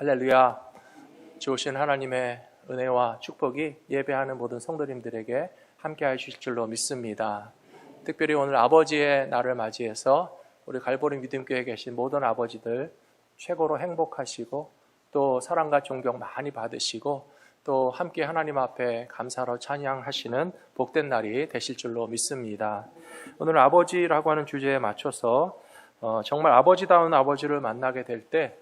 할렐루야. 좋으신 하나님의 은혜와 축복이 예배하는 모든 성도님들에게 함께 하실 줄로 믿습니다. 특별히 오늘 아버지의 날을 맞이해서 우리 갈보리 믿음교회에 계신 모든 아버지들 최고로 행복하시고 또 사랑과 존경 많이 받으시고 또 함께 하나님 앞에 감사로 찬양하시는 복된 날이 되실 줄로 믿습니다. 오늘 아버지라고 하는 주제에 맞춰서 정말 아버지다운 아버지를 만나게 될 때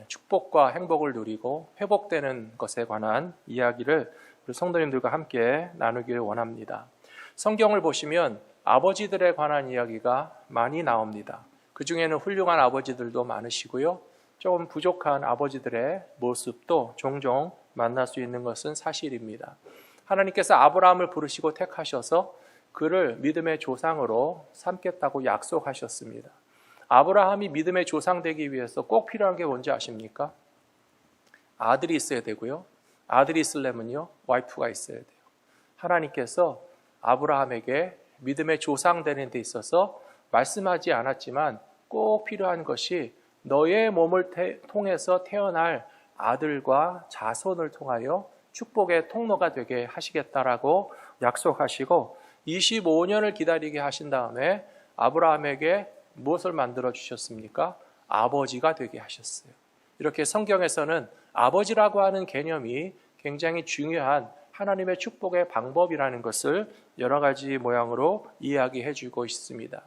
축복과 행복을 누리고 회복되는 것에 관한 이야기를 우리 성도님들과 함께 나누기를 원합니다. 성경을 보시면 아버지들에 관한 이야기가 많이 나옵니다. 그 중에는 훌륭한 아버지들도 많으시고요. 조금 부족한 아버지들의 모습도 종종 만날 수 있는 것은 사실입니다. 하나님께서 아브라함을 부르시고 택하셔서 그를 믿음의 조상으로 삼겠다고 약속하셨습니다. 아브라함이 믿음의 조상 되기 위해서 꼭 필요한 게 뭔지 아십니까? 아들이 있어야 되고요. 아들이 있으려면요, 와이프가 있어야 돼요. 하나님께서 아브라함에게 믿음의 조상 되는 데 있어서 말씀하지 않았지만 꼭 필요한 것이 너의 몸을 통해서 태어날 아들과 자손을 통하여 축복의 통로가 되게 하시겠다라고 약속하시고 25년을 기다리게 하신 다음에 아브라함에게 무엇을 만들어 주셨습니까? 아버지가 되게 하셨어요. 이렇게 성경에서는 아버지라고 하는 개념이 굉장히 중요한 하나님의 축복의 방법이라는 것을 여러 가지 모양으로 이야기해 주고 있습니다.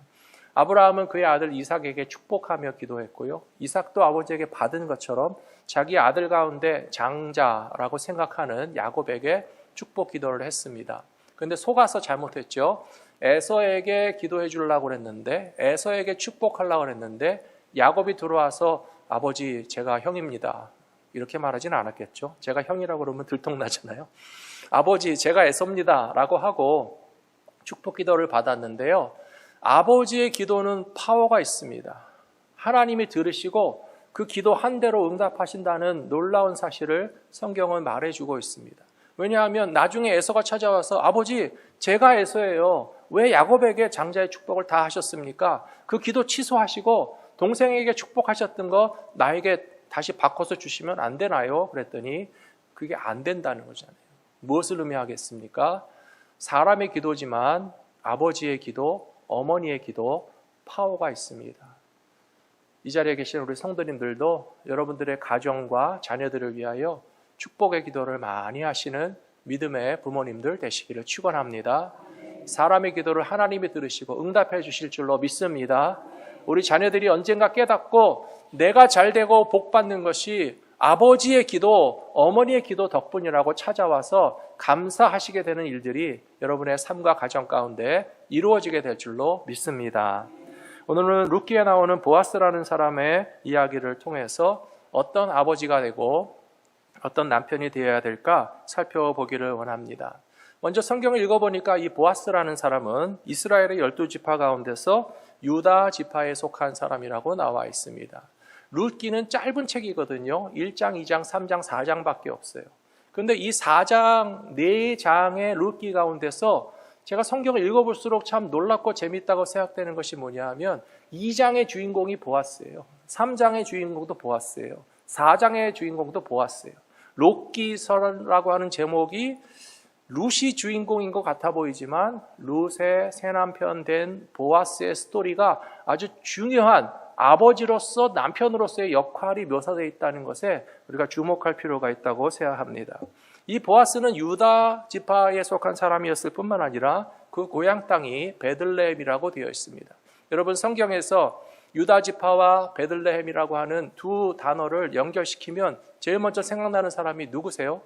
아브라함은 그의 아들 이삭에게 축복하며 기도했고요. 이삭도 아버지에게 받은 것처럼 자기 아들 가운데 장자라고 생각하는 야곱에게 축복 기도를 했습니다. 그런데 속아서 잘못했죠. 에서에게 기도해 주려고 했는데 에서에게 축복하려고 했는데 야곱이 들어와서 아버지 제가 형입니다. 이렇게 말하진 않았겠죠. 제가 형이라고 그러면 들통나잖아요. 아버지 제가 에서입니다 라고 하고 축복 기도를 받았는데요. 아버지의 기도는 파워가 있습니다. 하나님이 들으시고 그 기도 한 대로 응답하신다는 놀라운 사실을 성경은 말해주고 있습니다. 왜냐하면 나중에 에서가 찾아와서 아버지 제가 에서예요. 왜 야곱에게 장자의 축복을 다 하셨습니까? 그 기도 취소하시고 동생에게 축복하셨던 거 나에게 다시 바꿔서 주시면 안 되나요? 그랬더니 그게 안 된다는 거잖아요. 무엇을 의미하겠습니까? 사람의 기도지만 아버지의 기도, 어머니의 기도 파워가 있습니다. 이 자리에 계신 우리 성도님들도 여러분들의 가정과 자녀들을 위하여 축복의 기도를 많이 하시는 믿음의 부모님들 되시기를 축원합니다. 사람의 기도를 하나님이 들으시고 응답해 주실 줄로 믿습니다. 우리 자녀들이 언젠가 깨닫고 내가 잘되고 복받는 것이 아버지의 기도, 어머니의 기도 덕분이라고 찾아와서 감사하시게 되는 일들이 여러분의 삶과 가정 가운데 이루어지게 될 줄로 믿습니다. 오늘은 룻기에 나오는 보아스라는 사람의 이야기를 통해서 어떤 아버지가 되고 어떤 남편이 되어야 될까 살펴보기를 원합니다. 먼저 성경을 읽어보니까 이 보아스라는 사람은 이스라엘의 12지파 가운데서 유다 지파에 속한 사람이라고 나와 있습니다. 룻기는 짧은 책이거든요. 1장, 2장, 3장, 4장밖에 없어요. 그런데 이 4장, 4장의 룻기 가운데서 제가 성경을 읽어볼수록 참 놀랍고 재밌다고 생각되는 것이 뭐냐 하면 2장의 주인공이 보아스예요. 3장의 주인공도 보아스예요. 4장의 주인공도 보아스예요. 롯기서라고 하는 제목이 룻이 주인공인 것 같아 보이지만 룻의 새남편 된 보아스의 스토리가 아주 중요한 아버지로서 남편으로서의 역할이 묘사되어 있다는 것에 우리가 주목할 필요가 있다고 생각합니다. 이 보아스는 유다 지파에 속한 사람이었을 뿐만 아니라 그 고향 땅이 베들레헴이라고 되어 있습니다. 여러분 성경에서 유다 지파와 베들레헴이라고 하는 두 단어를 연결시키면 제일 먼저 생각나는 사람이 누구세요?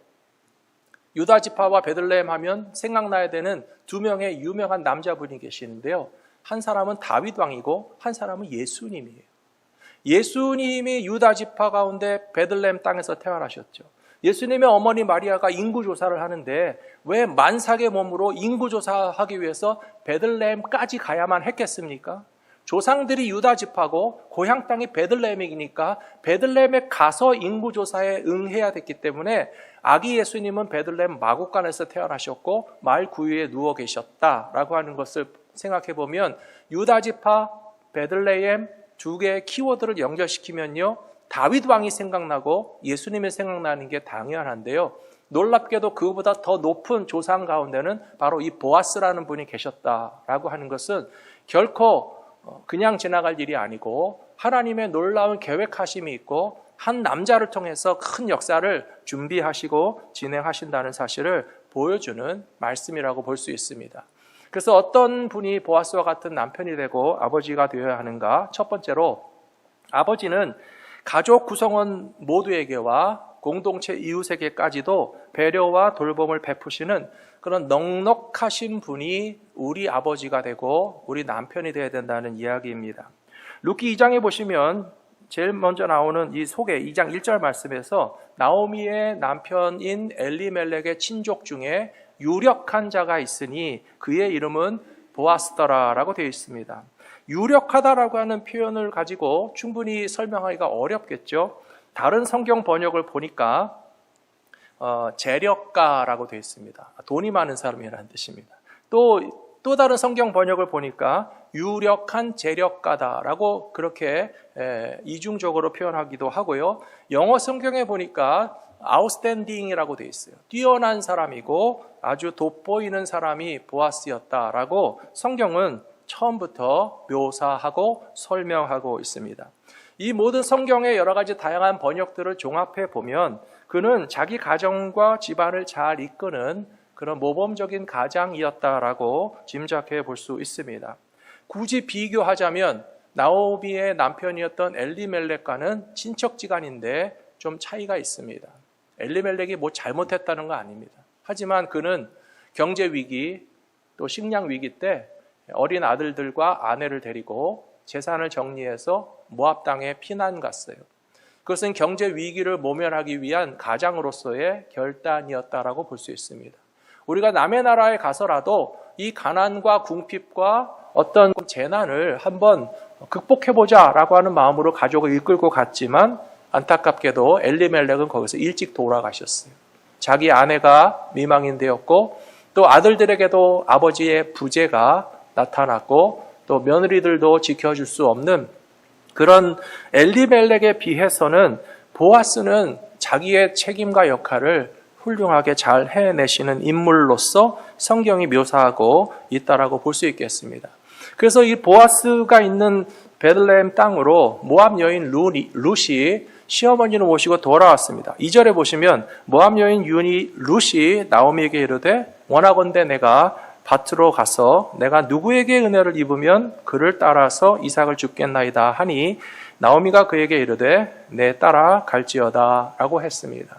유다 지파와 베들레헴 하면 생각나야 되는 두 명의 유명한 남자분이 계시는데요. 한 사람은 다윗 왕이고 한 사람은 예수님이에요. 예수님이 유다 지파 가운데 베들레헴 땅에서 태어나셨죠. 예수님의 어머니 마리아가 인구조사를 하는데 왜 만삭의 몸으로 인구조사하기 위해서 베들레헴까지 가야만 했겠습니까? 조상들이 유다 지파고 고향 땅이 베들레헴이니까 베들레헴에 가서 인구조사에 응해야 됐기 때문에 아기 예수님은 베들레헴 마구간에서 태어나셨고 말 구유에 누워 계셨다라고 하는 것을 생각해 보면 유다 지파, 베들레헴 두 개의 키워드를 연결시키면요 다윗 왕이 생각나고 예수님이 생각나는 게 당연한데요. 놀랍게도 그보다 더 높은 조상 가운데는 바로 이 보아스라는 분이 계셨다라고 하는 것은 결코 그냥 지나갈 일이 아니고 하나님의 놀라운 계획하심이 있고 한 남자를 통해서 큰 역사를 준비하시고 진행하신다는 사실을 보여주는 말씀이라고 볼 수 있습니다. 그래서 어떤 분이 보아스와 같은 남편이 되고 아버지가 되어야 하는가? 첫 번째로 아버지는 가족 구성원 모두에게와 공동체 이웃에게까지도 배려와 돌봄을 베푸시는 그런 넉넉하신 분이 우리 아버지가 되고 우리 남편이 되어야 된다는 이야기입니다. 룻기 2장에 보시면 제일 먼저 나오는 이 소개 2장 1절 말씀에서 나오미의 남편인 엘리멜렉의 친족 중에 유력한 자가 있으니 그의 이름은 보아스더라라고 되어 있습니다. 유력하다라고 하는 표현을 가지고 충분히 설명하기가 어렵겠죠. 다른 성경 번역을 보니까 재력가라고 되어 있습니다. 돈이 많은 사람이라는 뜻입니다. 또 다른 성경 번역을 보니까 유력한 재력가다라고 그렇게 이중적으로 표현하기도 하고요. 영어 성경에 보니까 outstanding이라고 되어 있어요. 뛰어난 사람이고 아주 돋보이는 사람이 보아스였다라고 성경은 처음부터 묘사하고 설명하고 있습니다. 이 모든 성경의 여러 가지 다양한 번역들을 종합해 보면 그는 자기 가정과 집안을 잘 이끄는 그런 모범적인 가장이었다라고 짐작해 볼 수 있습니다. 굳이 비교하자면 나오미의 남편이었던 엘리멜렉과는 친척지간인데 좀 차이가 있습니다. 엘리멜렉이 뭐 잘못했다는 거 아닙니다. 하지만 그는 경제 위기 또 식량 위기 때 어린 아들들과 아내를 데리고 재산을 정리해서 모압 땅에 피난 갔어요. 그것은 경제 위기를 모면하기 위한 가장으로서의 결단이었다라고 볼 수 있습니다. 우리가 남의 나라에 가서라도 이 가난과 궁핍과 어떤 재난을 한번 극복해보자라고 하는 마음으로 가족을 이끌고 갔지만 안타깝게도 엘리멜렉은 거기서 일찍 돌아가셨어요. 자기 아내가 미망인 되었고 또 아들들에게도 아버지의 부재가 나타났고 또 며느리들도 지켜줄 수 없는 그런 엘리멜렉에 비해서는 보아스는 자기의 책임과 역할을 훌륭하게 잘 해내시는 인물로서 성경이 묘사하고 있다라고 볼 수 있겠습니다. 그래서 이 보아스가 있는 베들레헴 땅으로 모압 여인 룻이 시어머니를 모시고 돌아왔습니다. 2절에 보시면 모압 여인 룻이 나오미에게 이르되 원하건대 내가 밭으로 가서 내가 누구에게 은혜를 입으면 그를 따라서 이삭을 줍겠나이다 하니 나오미가 그에게 이르되 내 따라 갈지어다 라고 했습니다.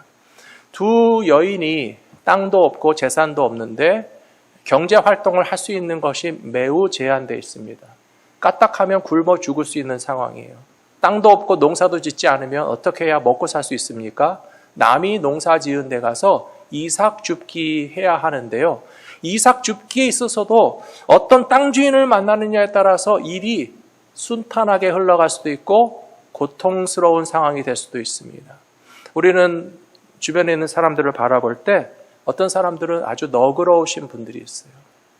두 여인이 땅도 없고 재산도 없는데 경제 활동을 할 수 있는 것이 매우 제한되어 있습니다. 까딱하면 굶어 죽을 수 있는 상황이에요. 땅도 없고 농사도 짓지 않으면 어떻게 해야 먹고 살 수 있습니까? 남이 농사 지은 데 가서 이삭 줍기 해야 하는데요. 이삭 줍기에 있어서도 어떤 땅 주인을 만나느냐에 따라서 일이 순탄하게 흘러갈 수도 있고 고통스러운 상황이 될 수도 있습니다. 우리는 주변에 있는 사람들을 바라볼 때 어떤 사람들은 아주 너그러우신 분들이 있어요.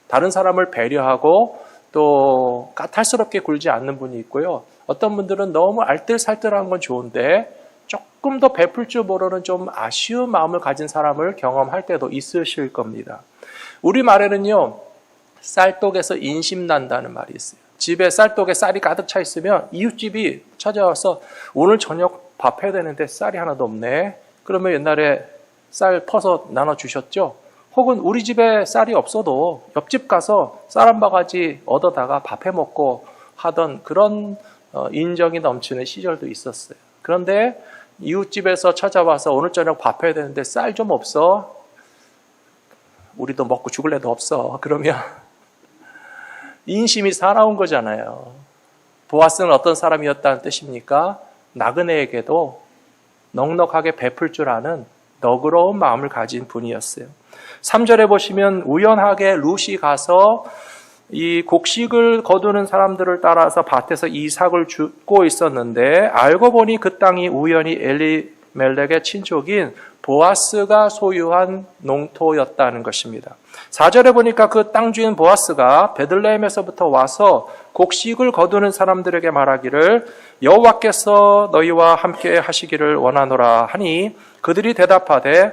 다른 사람을 배려하고 또 까탈스럽게 굴지 않는 분이 있고요. 어떤 분들은 너무 알뜰살뜰한 건 좋은데 조금 더 베풀 줄 모르는 좀 아쉬운 마음을 가진 사람을 경험할 때도 있으실 겁니다. 우리말에는요, 쌀독에서 인심난다는 말이 있어요. 집에 쌀독에 쌀이 가득 차 있으면 이웃집이 찾아와서 오늘 저녁 밥 해야 되는데 쌀이 하나도 없네. 그러면 옛날에 쌀 퍼서 나눠주셨죠? 혹은 우리 집에 쌀이 없어도 옆집 가서 쌀 한 바가지 얻어다가 밥 해 먹고 하던 그런 인정이 넘치는 시절도 있었어요. 그런데 이웃집에서 찾아와서 오늘 저녁 밥 해야 되는데 쌀 좀 없어? 우리도 먹고 죽을 애도 없어. 그러면 인심이 살아온 거잖아요. 보아스는 어떤 사람이었다는 뜻입니까? 나그네에게도 넉넉하게 베풀 줄 아는 너그러운 마음을 가진 분이었어요. 3절에 보시면 우연하게 룻이 가서 이 곡식을 거두는 사람들을 따라서 밭에서 이삭을 줍고 있었는데 알고 보니 그 땅이 우연히 엘리멜렉의 친족인 보아스가 소유한 농토였다는 것입니다. 4절에 보니까 그 땅 주인 보아스가 베들레헴에서부터 와서 곡식을 거두는 사람들에게 말하기를 여호와께서 너희와 함께 하시기를 원하노라 하니 그들이 대답하되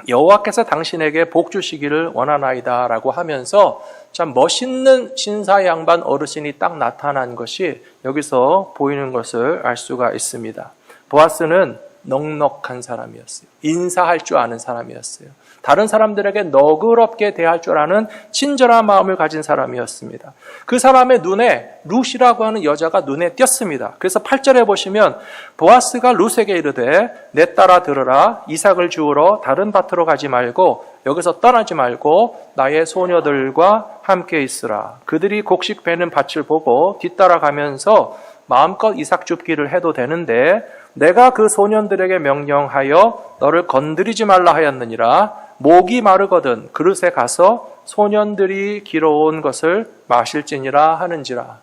여호와께서 당신에게 복 주시기를 원하나이다 라고 하면서 참 멋있는 신사 양반 어르신이 딱 나타난 것이 여기서 보이는 것을 알 수가 있습니다. 보아스는 넉넉한 사람이었어요. 인사할 줄 아는 사람이었어요. 다른 사람들에게 너그럽게 대할 줄 아는 친절한 마음을 가진 사람이었습니다. 그 사람의 눈에 룻이라고 하는 여자가 눈에 띄었습니다. 그래서 8절에 보시면 보아스가 룻에게 이르되 내 딸아 들으라 이삭을 주우러 다른 밭으로 가지 말고 여기서 떠나지 말고 나의 소녀들과 함께 있으라. 그들이 곡식 베는 밭을 보고 뒤따라가면서 마음껏 이삭 줍기를 해도 되는데 내가 그 소년들에게 명령하여 너를 건드리지 말라 하였느니라. 목이 마르거든 그릇에 가서 소년들이 길어온 것을 마실지니라 하는지라.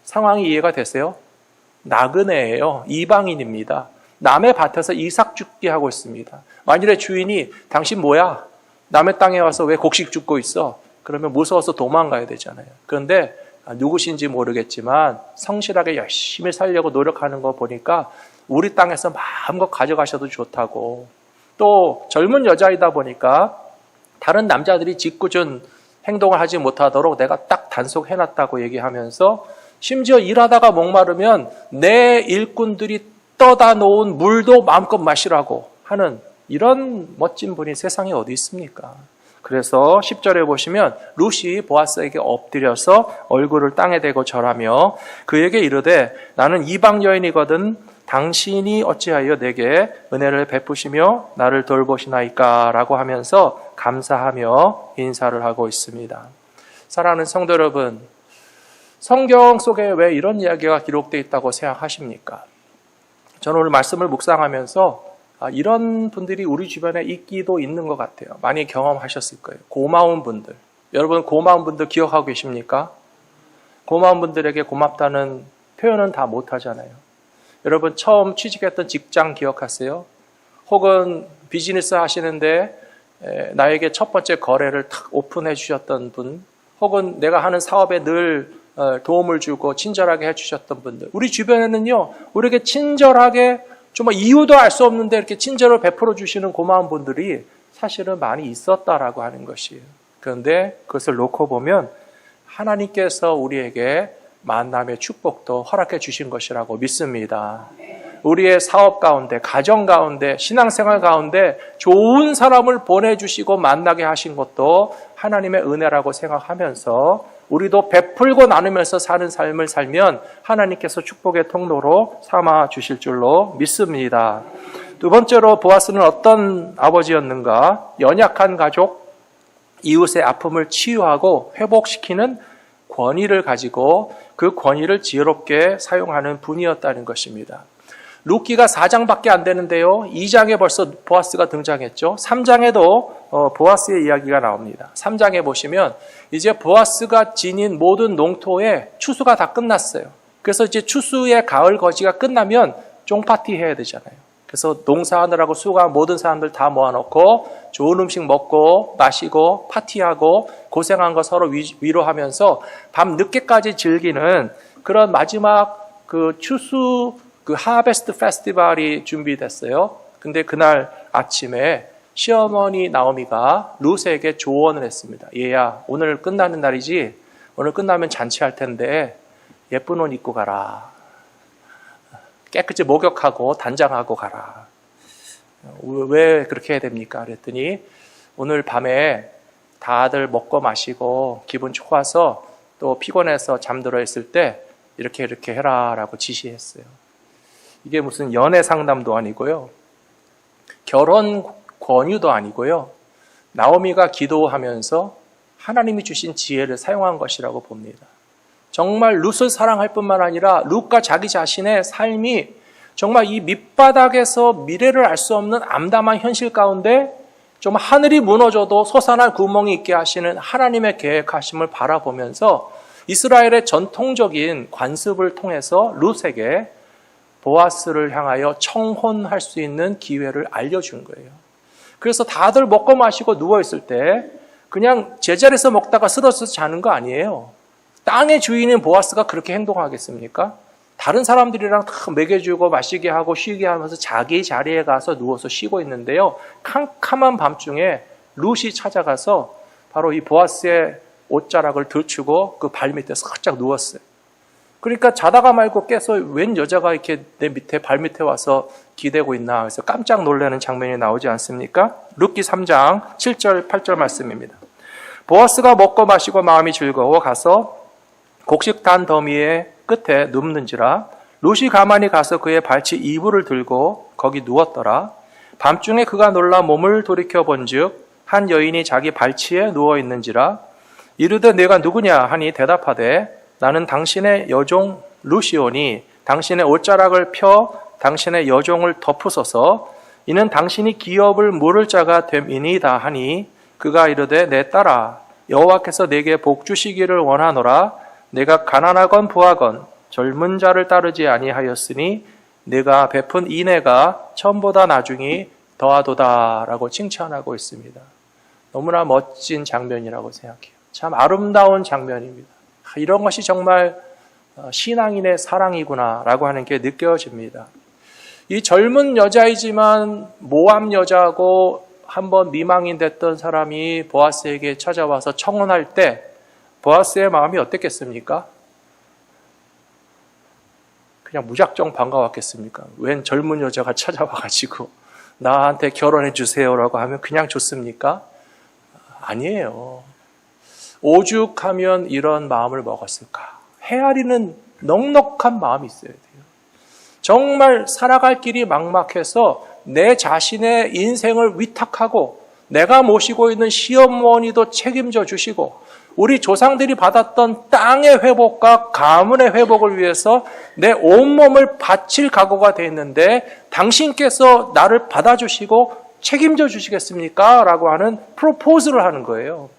상황이 이해가 되세요? 나그네예요. 이방인입니다. 남의 밭에서 이삭 줍기 하고 있습니다. 만일에 주인이 당신 뭐야? 남의 땅에 와서 왜 곡식 줍고 있어? 그러면 무서워서 도망가야 되잖아요. 그런데 누구신지 모르겠지만 성실하게 열심히 살려고 노력하는 거 보니까 우리 땅에서 마음껏 가져가셔도 좋다고. 또 젊은 여자이다 보니까 다른 남자들이 짓궂은 행동을 하지 못하도록 내가 딱 단속해놨다고 얘기하면서 심지어 일하다가 목마르면 내 일꾼들이 떠다 놓은 물도 마음껏 마시라고 하는 이런 멋진 분이 세상에 어디 있습니까? 그래서 10절에 보시면 룻이 보아스에게 엎드려서 얼굴을 땅에 대고 절하며 그에게 이르되 나는 이방 여인이거든 당신이 어찌하여 내게 은혜를 베푸시며 나를 돌보시나이까 라고 하면서 감사하며 인사를 하고 있습니다. 사랑하는 성도 여러분, 성경 속에 왜 이런 이야기가 기록되어 있다고 생각하십니까? 저는 오늘 말씀을 묵상하면서 이런 분들이 우리 주변에 있기도 있는 것 같아요. 많이 경험하셨을 거예요. 고마운 분들. 여러분 고마운 분들 기억하고 계십니까? 고마운 분들에게 고맙다는 표현은 다 못하잖아요. 여러분 처음 취직했던 직장 기억하세요? 혹은 비즈니스 하시는데 나에게 첫 번째 거래를 탁 오픈해 주셨던 분, 혹은 내가 하는 사업에 늘 도움을 주고 친절하게 해주셨던 분들. 우리 주변에는요, 우리에게 친절하게 정말 이유도 알 수 없는데 이렇게 친절을 베풀어 주시는 고마운 분들이 사실은 많이 있었다라고 하는 것이에요. 그런데 그것을 놓고 보면 하나님께서 우리에게 만남의 축복도 허락해 주신 것이라고 믿습니다. 우리의 사업 가운데, 가정 가운데, 신앙생활 가운데 좋은 사람을 보내주시고 만나게 하신 것도 하나님의 은혜라고 생각하면서 우리도 베풀고 나누면서 사는 삶을 살면 하나님께서 축복의 통로로 삼아 주실 줄로 믿습니다. 두 번째로 보아스는 어떤 아버지였는가? 연약한 가족, 이웃의 아픔을 치유하고 회복시키는 권위를 가지고 그 권위를 지혜롭게 사용하는 분이었다는 것입니다. 룻기가 4장밖에 안 되는데요. 2장에 벌써 보아스가 등장했죠. 3장에도 보아스의 이야기가 나옵니다. 3장에 보시면 이제 보아스가 지닌 모든 농토에 추수가 다 끝났어요. 그래서 이제 추수의 가을 거지가 끝나면 쫑파티 해야 되잖아요. 그래서 농사하느라고 수고한 모든 사람들 다 모아놓고 좋은 음식 먹고 마시고 파티하고 고생한 거 서로 위로하면서 밤 늦게까지 즐기는 그런 마지막 그 추수 그 하베스트 페스티벌이 준비됐어요. 근데 그날 아침에 시어머니 나오미가 룻에게 조언을 했습니다. 얘야, 오늘 끝나는 날이지? 오늘 끝나면 잔치할 텐데 예쁜 옷 입고 가라. 깨끗이 목욕하고 단장하고 가라. 왜 그렇게 해야 됩니까? 그랬더니 오늘 밤에 다들 먹고 마시고 기분 좋아서 또 피곤해서 잠들어 있을 때 이렇게 해라 라고 지시했어요. 이게 무슨 연애 상담도 아니고요. 결혼 권유도 아니고요. 나오미가 기도하면서 하나님이 주신 지혜를 사용한 것이라고 봅니다. 정말 룻을 사랑할 뿐만 아니라 룻과 자기 자신의 삶이 정말 이 밑바닥에서 미래를 알 수 없는 암담한 현실 가운데 정말 하늘이 무너져도 솟아날 구멍이 있게 하시는 하나님의 계획하심을 바라보면서 이스라엘의 전통적인 관습을 통해서 룻에게 보아스를 향하여 청혼할 수 있는 기회를 알려준 거예요. 그래서 다들 먹고 마시고 누워있을 때 그냥 제자리에서 먹다가 쓰러져서 자는 거 아니에요. 땅의 주인인 보아스가 그렇게 행동하겠습니까? 다른 사람들이랑 다 먹여주고 마시게 하고 쉬게 하면서 자기 자리에 가서 누워서 쉬고 있는데요. 캄캄한 밤중에 룻이 찾아가서 바로 이 보아스의 옷자락을 들추고 그 발 밑에 살짝 누웠어요. 그러니까 자다가 말고 깨서 웬 여자가 이렇게 내 밑에 발 밑에 와서 기대고 있나 그래서 깜짝 놀라는 장면이 나오지 않습니까? 룻기 3장 7절 8절 말씀입니다. 보아스가 먹고 마시고 마음이 즐거워 가서 곡식단 더미의 끝에 눕는지라 룻이 가만히 가서 그의 발치 이불을 들고 거기 누웠더라. 밤중에 그가 놀라 몸을 돌이켜 본즉 한 여인이 자기 발치에 누워 있는지라 이르되 내가 누구냐 하니 대답하되 나는 당신의 여종 룻이오니 당신의 옷자락을 펴 당신의 여종을 덮으소서 이는 당신이 기업을 물을 자가 됨이니이다 하니 그가 이르되 내 딸아 여호와께서 내게 복 주시기를 원하노라 내가 가난하건 부하건 젊은 자를 따르지 아니하였으니 내가 베푼 인애가 처음보다 나중이 더하도다라고 칭찬하고 있습니다. 너무나 멋진 장면이라고 생각해요. 참 아름다운 장면입니다. 이런 것이 정말 신앙인의 사랑이구나라고 하는 게 느껴집니다. 이 젊은 여자이지만 모함 여자고 한번 미망인 됐던 사람이 보아스에게 찾아와서 청혼할 때 보아스의 마음이 어땠겠습니까? 그냥 무작정 반가웠겠습니까? 웬 젊은 여자가 찾아와가지고 나한테 결혼해 주세요라고 하면 그냥 좋습니까? 아니에요. 오죽하면 이런 마음을 먹었을까? 헤아리는 넉넉한 마음이 있어야 돼요. 정말 살아갈 길이 막막해서 내 자신의 인생을 위탁하고 내가 모시고 있는 시어머니도 책임져 주시고 우리 조상들이 받았던 땅의 회복과 가문의 회복을 위해서 내 온몸을 바칠 각오가 되어 있는데 당신께서 나를 받아주시고 책임져 주시겠습니까? 라고 하는 프로포즈를 하는 거예요.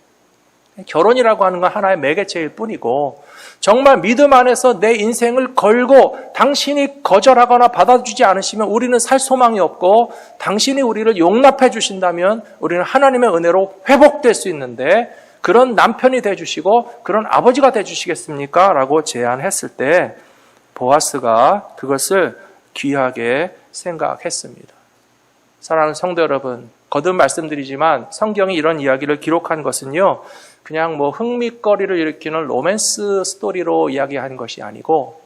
결혼이라고 하는 건 하나의 매개체일 뿐이고 정말 믿음 안에서 내 인생을 걸고 당신이 거절하거나 받아주지 않으시면 우리는 살 소망이 없고 당신이 우리를 용납해 주신다면 우리는 하나님의 은혜로 회복될 수 있는데 그런 남편이 돼주시고 그런 아버지가 돼주시겠습니까? 라고 제안했을 때 보아스가 그것을 귀하게 생각했습니다. 사랑하는 성도 여러분, 거듭 말씀드리지만 성경이 이런 이야기를 기록한 것은요 그냥 흥미거리를 일으키는 로맨스 스토리로 이야기하는 것이 아니고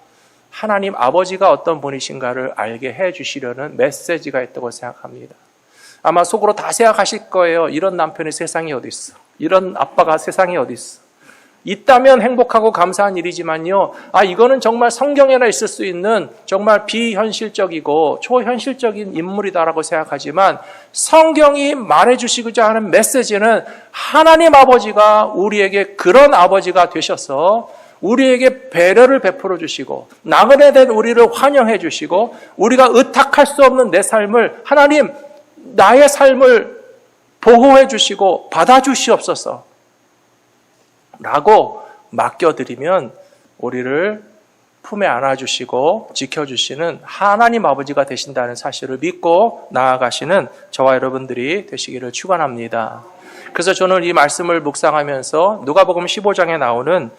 하나님 아버지가 어떤 분이신가를 알게 해주시려는 메시지가 있다고 생각합니다. 아마 속으로 다 생각하실 거예요. 이런 남편이 세상에 어디 있어? 이런 아빠가 세상에 어디 있어? 있다면 행복하고 감사한 일이지만요. 이거는 정말 성경에나 있을 수 있는 정말 비현실적이고 초현실적인 인물이다라고 생각하지만 성경이 말해주시고자 하는 메시지는 하나님 아버지가 우리에게 그런 아버지가 되셔서 우리에게 배려를 베풀어 주시고 나그네 된 우리를 환영해 주시고 우리가 의탁할 수 없는 내 삶을 하나님 나의 삶을 보호해 주시고 받아주시옵소서 라고 맡겨드리면 우리를 품에 안아주시고 지켜주시는 하나님 아버지가 되신다는 사실을 믿고 나아가시는 저와 여러분들이 되시기를 축원합니다. 그래서 저는 이 말씀을 묵상하면서 누가복음 15장에 나오는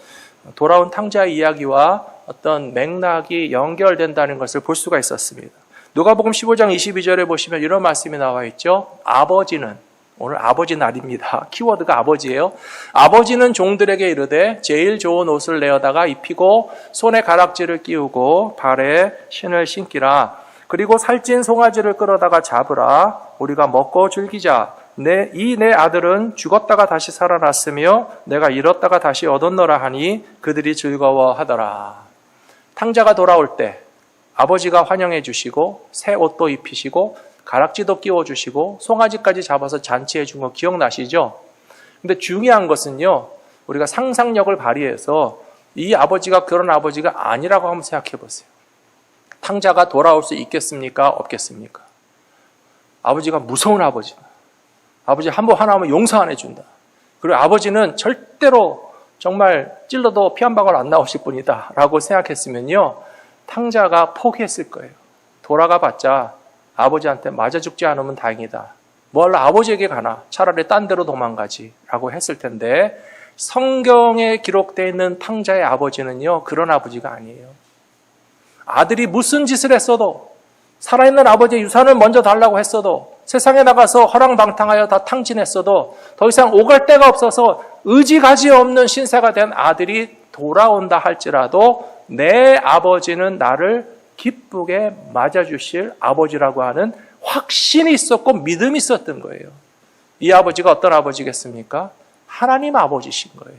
돌아온 탕자의 이야기와 어떤 맥락이 연결된다는 것을 볼 수가 있었습니다. 누가복음 15장 22절에 보시면 이런 말씀이 나와 있죠. 아버지는 오늘 아버지 날입니다. 키워드가 아버지예요. 아버지는 종들에게 이르되 제일 좋은 옷을 내어다가 입히고 손에 가락지를 끼우고 발에 신을 신기라. 그리고 살찐 송아지를 끌어다가 잡으라. 우리가 먹고 즐기자. 내 아들은 죽었다가 다시 살아났으며 내가 잃었다가 다시 얻었노라 하니 그들이 즐거워하더라. 탕자가 돌아올 때 아버지가 환영해 주시고 새 옷도 입히시고 가락지도 끼워주시고 송아지까지 잡아서 잔치해 준 거 기억나시죠? 근데 중요한 것은요, 우리가 상상력을 발휘해서 이 아버지가 그런 아버지가 아니라고 한번 생각해 보세요. 탕자가 돌아올 수 있겠습니까? 없겠습니까? 아버지가 무서운 아버지. 아버지 한 번 하나 하면 용서 안 해준다. 그리고 아버지는 절대로 정말 찔러도 피 한 방울 안 나오실 분이다 라고 생각했으면요, 탕자가 포기했을 거예요. 돌아가 봤자 아버지한테 맞아 죽지 않으면 다행이다. 뭐하러 아버지에게 가나? 차라리 딴 데로 도망가지 라고 했을 텐데 성경에 기록되어 있는 탕자의 아버지는요, 그런 아버지가 아니에요. 아들이 무슨 짓을 했어도, 살아있는 아버지의 유산을 먼저 달라고 했어도, 세상에 나가서 허랑방탕하여 다 탕진했어도 더 이상 오갈 데가 없어서 의지가지 없는 신세가 된 아들이 돌아온다 할지라도 내 아버지는 나를 기쁘게 맞아주실 아버지라고 하는 확신이 있었고 믿음이 있었던 거예요. 이 아버지가 어떤 아버지겠습니까? 하나님 아버지신 거예요.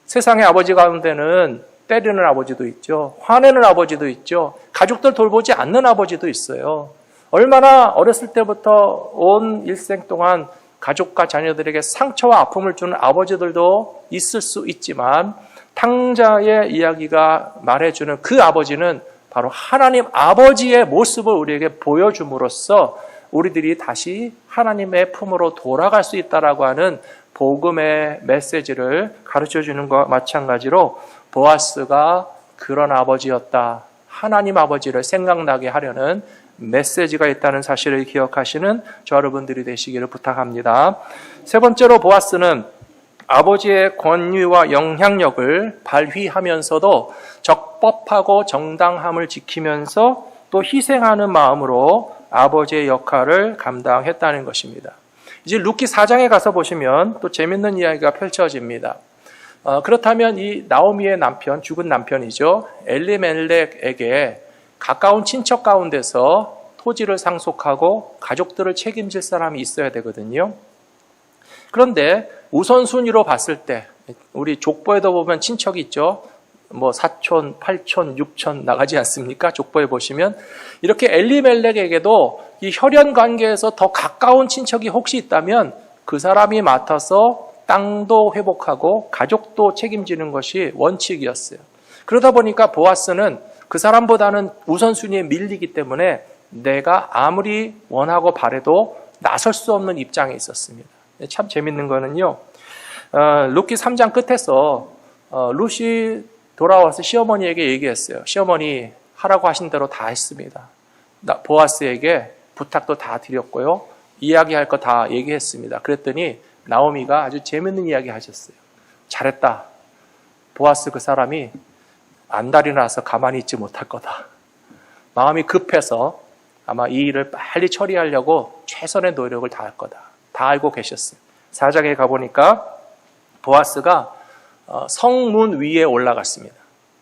세상의 아버지 가운데는 때리는 아버지도 있죠. 화내는 아버지도 있죠. 가족들 돌보지 않는 아버지도 있어요. 얼마나 어렸을 때부터 온 일생 동안 가족과 자녀들에게 상처와 아픔을 주는 아버지들도 있을 수 있지만 탕자의 이야기가 말해주는 그 아버지는 바로 하나님 아버지의 모습을 우리에게 보여줌으로써 우리들이 다시 하나님의 품으로 돌아갈 수 있다라고 하는 복음의 메시지를 가르쳐주는 것과 마찬가지로 보아스가 그런 아버지였다. 하나님 아버지를 생각나게 하려는 메시지가 있다는 사실을 기억하시는 저 여러분들이 되시기를 부탁합니다. 세 번째로 보아스는 아버지의 권위와 영향력을 발휘하면서도 적법하고 정당함을 지키면서 또 희생하는 마음으로 아버지의 역할을 감당했다는 것입니다. 이제 룻기 4장에 가서 보시면 또 재밌는 이야기가 펼쳐집니다. 그렇다면 이 나오미의 남편, 죽은 남편이죠. 엘리멜렉에게 가까운 친척 가운데서 토지를 상속하고 가족들을 책임질 사람이 있어야 되거든요. 그런데 우선순위로 봤을 때 우리 족보에도 보면 친척이 있죠. 뭐 사촌, 팔촌, 육촌 나가지 않습니까? 족보에 보시면 이렇게 엘리멜렉에게도 이 혈연 관계에서 더 가까운 친척이 혹시 있다면 그 사람이 맡아서 땅도 회복하고 가족도 책임지는 것이 원칙이었어요. 그러다 보니까 보아스는 그 사람보다는 우선순위에 밀리기 때문에 내가 아무리 원하고 바래도 나설 수 없는 입장에 있었습니다. 참 재밌는 거는요. 룻기 3장 끝에서 룻이 돌아와서 시어머니에게 얘기했어요. 시어머니 하라고 하신 대로 다 했습니다. 보아스에게 부탁도 다 드렸고요. 이야기할 거 다 얘기했습니다. 그랬더니 나오미가 아주 재밌는 이야기 하셨어요. 잘했다. 보아스 그 사람이 안달이 나서 가만히 있지 못할 거다. 마음이 급해서 아마 이 일을 빨리 처리하려고 최선의 노력을 다할 거다. 다 알고 계셨어요. 4장에 가보니까 보아스가 성문 위에 올라갔습니다.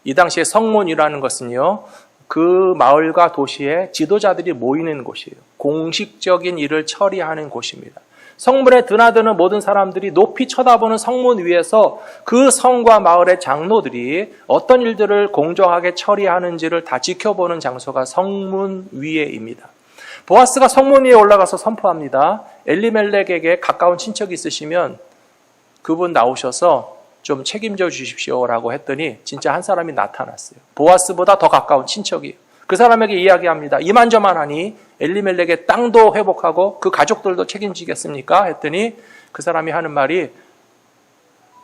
이 당시에 성문이라는 것은요, 그 마을과 도시에 지도자들이 모이는 곳이에요. 공식적인 일을 처리하는 곳입니다. 성문에 드나드는 모든 사람들이 높이 쳐다보는 성문 위에서 그 성과 마을의 장로들이 어떤 일들을 공정하게 처리하는지를 다 지켜보는 장소가 성문 위에입니다. 보아스가 성문 위에 올라가서 선포합니다. 엘리멜렉에게 가까운 친척이 있으시면 그분 나오셔서 좀 책임져 주십시오라고 했더니 진짜 한 사람이 나타났어요. 보아스보다 더 가까운 친척이. 그 사람에게 이야기합니다. 이만저만하니 엘리멜렉의 땅도 회복하고 그 가족들도 책임지겠습니까? 했더니 그 사람이 하는 말이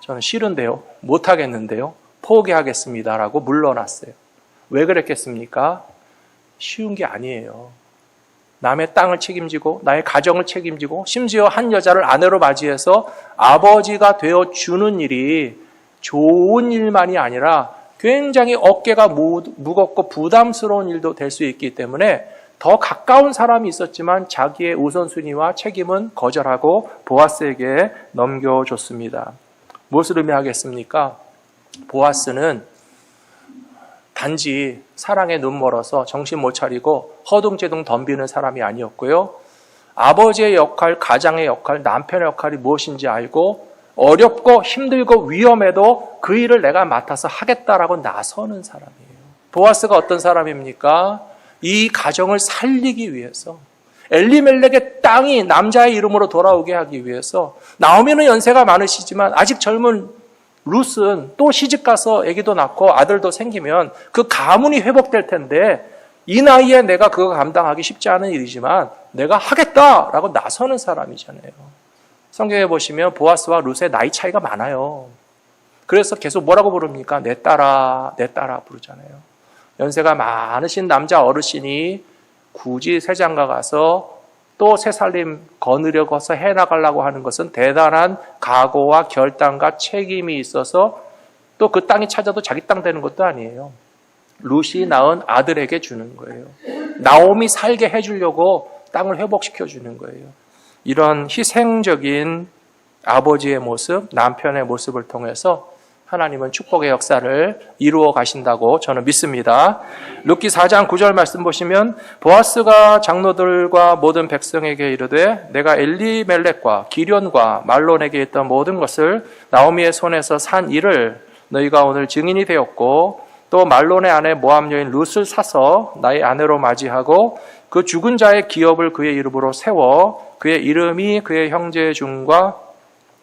저는 싫은데요. 못하겠는데요. 포기하겠습니다라고 물러났어요. 왜 그랬겠습니까? 쉬운 게 아니에요. 남의 땅을 책임지고 나의 가정을 책임지고 심지어 한 여자를 아내로 맞이해서 아버지가 되어주는 일이 좋은 일만이 아니라 굉장히 어깨가 무겁고 부담스러운 일도 될 수 있기 때문에 더 가까운 사람이 있었지만 자기의 우선순위와 책임은 거절하고 보아스에게 넘겨줬습니다. 무엇을 의미하겠습니까? 보아스는 단지 사랑에 눈멀어서 정신 못 차리고 허둥지둥 덤비는 사람이 아니었고요. 아버지의 역할, 가장의 역할, 남편의 역할이 무엇인지 알고 어렵고 힘들고 위험해도 그 일을 내가 맡아서 하겠다라고 나서는 사람이에요. 보아스가 어떤 사람입니까? 이 가정을 살리기 위해서 엘리멜렉의 땅이 남자의 이름으로 돌아오게 하기 위해서 나오미는 연세가 많으시지만 아직 젊은 룻은 또 시집가서 아기도 낳고 아들도 생기면 그 가문이 회복될 텐데 이 나이에 내가 그거 감당하기 쉽지 않은 일이지만 내가 하겠다라고 나서는 사람이잖아요. 성경에 보시면 보아스와 룻의 나이 차이가 많아요. 그래서 계속 뭐라고 부릅니까? 내 딸아, 내 딸아 부르잖아요. 연세가 많으신 남자 어르신이 굳이 새장가 가서 또 새살림 거느려서 해나가려고 하는 것은 대단한 각오와 결단과 책임이 있어서 또 그 땅이 찾아도 자기 땅 되는 것도 아니에요. 룻이 낳은 아들에게 주는 거예요. 나오미 살게 해주려고 땅을 회복시켜 주는 거예요. 이런 희생적인 아버지의 모습, 남편의 모습을 통해서 하나님은 축복의 역사를 이루어 가신다고 저는 믿습니다. 룻기 4장 9절 말씀 보시면 보아스가 장로들과 모든 백성에게 이르되 내가 엘리멜렉과 기련과 말론에게 있던 모든 것을 나오미의 손에서 산 일을 너희가 오늘 증인이 되었고 또 말론의 아내 모압 여인 룻을 사서 나의 아내로 맞이하고 그 죽은 자의 기업을 그의 이름으로 세워 그의 이름이 그의 형제 중과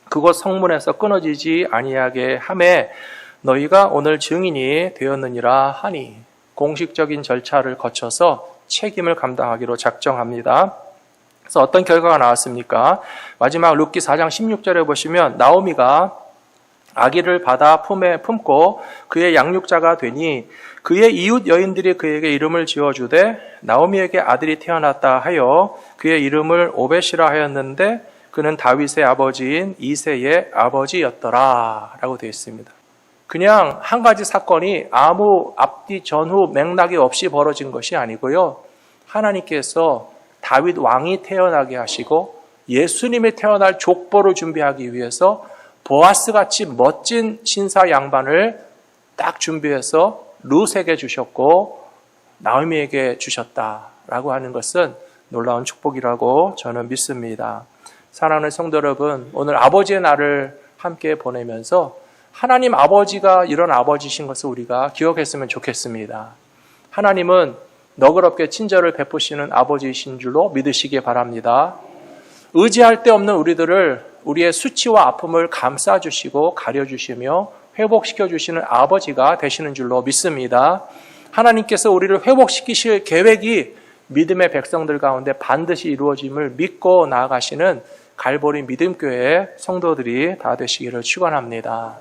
그곳 성문에서 끊어지지 아니하게 하매 너희가 오늘 증인이 되었느니라 하니 공식적인 절차를 거쳐서 책임을 감당하기로 작정합니다. 그래서 어떤 결과가 나왔습니까? 마지막 룻기 4장 16절에 보시면 나오미가 아기를 받아 품에 품고 그의 양육자가 되니 그의 이웃 여인들이 그에게 이름을 지어주되 나오미에게 아들이 태어났다 하여 그의 이름을 오벳이라 하였는데 그는 다윗의 아버지인 이새의 아버지였더라 라고 되어 있습니다. 그냥 한 가지 사건이 아무 앞뒤 전후 맥락이 없이 벌어진 것이 아니고요. 하나님께서 다윗 왕이 태어나게 하시고 예수님이 태어날 족보를 준비하기 위해서 보아스같이 멋진 신사 양반을 딱 준비해서 룻에게 주셨고 나오미에게 주셨다라고 하는 것은 놀라운 축복이라고 저는 믿습니다. 사랑하는 성도 여러분, 오늘 아버지의 날을 함께 보내면서 하나님 아버지가 이런 아버지신 것을 우리가 기억했으면 좋겠습니다. 하나님은 너그럽게 친절을 베푸시는 아버지이신 줄로 믿으시기 바랍니다. 의지할 데 없는 우리들을 우리의 수치와 아픔을 감싸주시고 가려주시며 회복시켜주시는 아버지가 되시는 줄로 믿습니다. 하나님께서 우리를 회복시키실 계획이 믿음의 백성들 가운데 반드시 이루어짐을 믿고 나아가시는 갈보리 믿음교회 성도들이 다 되시기를 축원합니다.